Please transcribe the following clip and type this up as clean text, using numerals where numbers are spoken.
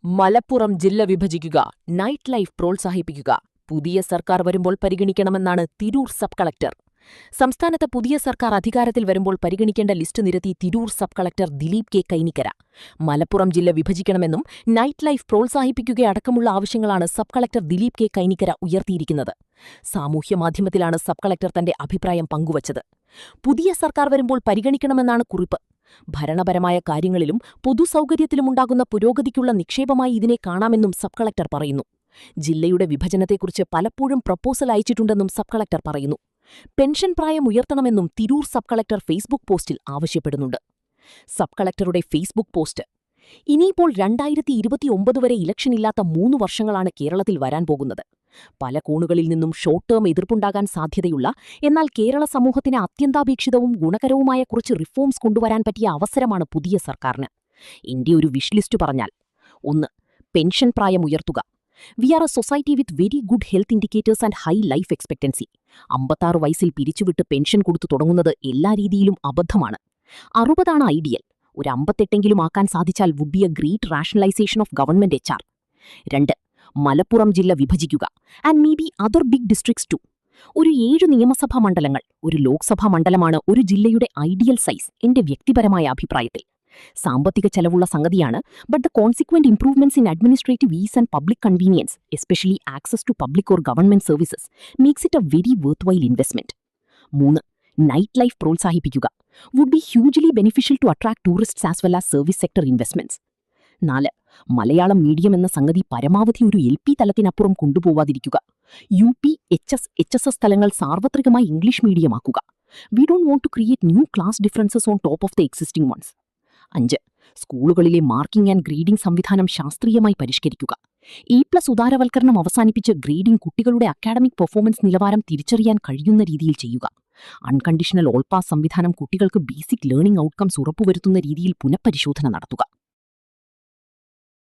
മലപ്പുറം ജില്ല വിഭജിക്കുക, night life പ്രോത്സാഹിപ്പിക്കുക. പുതിയ സർക്കാർ വരുമ്പോൾ പരിഗണിക്കണമെന്നാണ് തിരൂർ സബ് കളക്ടർ. സംസ്ഥാനത്ത് പുതിയ സർക്കാർ അധികാരത്തിൽ വരുമ്പോൾ പരിഗണിക്കേണ്ട ലിസ്റ്റ് നിരത്തി Tirur sub collector Dileep K Kainikkara. Malappuram ജില്ല വിഭജിക്കണമെന്നും നൈറ്റ് ലൈഫ് പ്രോത്സാഹിപ്പിക്കുകയടക്കമുള്ള ആവശ്യങ്ങളാണ് sub collector Dileep K Kainikkara ഉയർത്തിയിരിക്കുന്നത്. സാമൂഹ്യമാധ്യമത്തിലാണ് സബ് കളക്ടർ തന്റെ അഭിപ്രായം പങ്കുവച്ചത്. പുതിയ സർക്കാർ വരുമ്പോൾ പരിഗണിക്കണമെന്നാണ് കുറിപ്പ്. ഭരണപരമായ കാര്യങ്ങളിലും പൊതുസൗകര്യത്തിലുമുണ്ടാകുന്ന പുരോഗതിക്കുള്ള നിക്ഷേപമായി ഇതിനെ കാണാമെന്നും സബ് കളക്ടർ പറയുന്നു. ജില്ലയുടെ വിഭജനത്തെക്കുറിച്ച് പലപ്പോഴും പ്രപ്പോസൽ അയച്ചിട്ടുണ്ടെന്നും സബ് കളക്ടർ പറയുന്നു. പെൻഷൻ പ്രായം ഉയർത്തണമെന്നും തിരൂർ സബ് കളക്ടർ ഫേസ്ബുക്ക് പോസ്റ്റിൽ ആവശ്യപ്പെടുന്നുണ്ട്. സബ് കളക്ടറുടെ ഫേസ്ബുക്ക് പോസ്റ്റ്: ഇനിയിപ്പോൾ 2029 വരെ ഇലക്ഷനില്ലാത്ത 3 വർഷങ്ങളാണ് കേരളത്തിൽ വരാൻ പോകുന്നത്. പല കോണുകളിൽ നിന്നും ഷോർട്ട് ടേം എതിർപ്പുണ്ടാകാൻ സാധ്യതയുള്ള, എന്നാൽ കേരള സമൂഹത്തിന് അത്യന്താപേക്ഷിതവും ഗുണകരവുമായ കുറച്ച് റിഫോംസ് കൊണ്ടുവരാൻ പറ്റിയ അവസരമാണ് പുതിയ സർക്കാരിന്. എന്റെ ഒരു വിഷ് ലിസ്റ്റ് പറഞ്ഞാൽ: 1. പെൻഷൻ പ്രായം ഉയർത്തുക. We are a society with very good health indicators and high life expectancy. 56 വയസ്സിൽ പിരിച്ചുവിട്ട് പെൻഷൻ കൊടുത്തു തുടങ്ങുന്നത് എല്ലാ രീതിയിലും അബദ്ധമാണ്. 60 ഐഡിയൽ. ഒരു 58 ആക്കാൻ സാധിച്ചാൽ would be a great rationalisation of government HR. 2. Malappuram ജില്ല വിഭജിക്കുക, and maybe other big districts too. ഒരു 7 നിയമസഭാ മണ്ഡലങ്ങൾ, ഒരു ലോക്സഭാ മണ്ഡലമാണ് ഒരു ജില്ലയുടെ ഐഡിയൽ സൈസ്, എന്റെ വ്യക്തിപരമായ അഭിപ്രായത്തിൽ. സാമ്പത്തിക ചെലവുള്ള സംഗതിയാണ്, but the consequent improvements in administrative is and public convenience, especially access to public or government services, makes it a very worthwhile investment. 3. Night life പ്രോത്സാഹിപ്പിക്കുക. Would be hugely beneficial to attract tourists as well as service sector investments. 4. Malayalam medium എന്ന സംഗതി പരമാവധി ഒരു LP തലത്തിനപ്പുറം കൊണ്ടുപോവാതിരിക്കുക. UP, HS, HSS തലങ്ങൾ സാർവത്രികമായി English മീഡിയമാക്കുക. We don't want to create new class differences on top of the existing ones. 5. സ്കൂളുകളിലെ marking and grading സംവിധാനം ശാസ്ത്രീയമായി പരിഷ്കരിക്കുക. A+ ഉദാരവൽക്കരണം അവസാനിപ്പിച്ച് ഗ്രേഡിംഗ് കുട്ടികളുടെ അക്കാഡമിക് പെർഫോമൻസ് നിലവാരം തിരിച്ചറിയാൻ കഴിയുന്ന രീതിയിൽ ചെയ്യുക. അൺകണ്ടീഷണൽ ഓൾ പാസ് സംവിധാനം കുട്ടികൾക്ക് ബേസിക് ലേണിംഗ് ഔട്ട്കംസ് ഉറപ്പുവരുത്തുന്ന രീതിയിൽ പുനഃപരിശോധന നടത്തുക.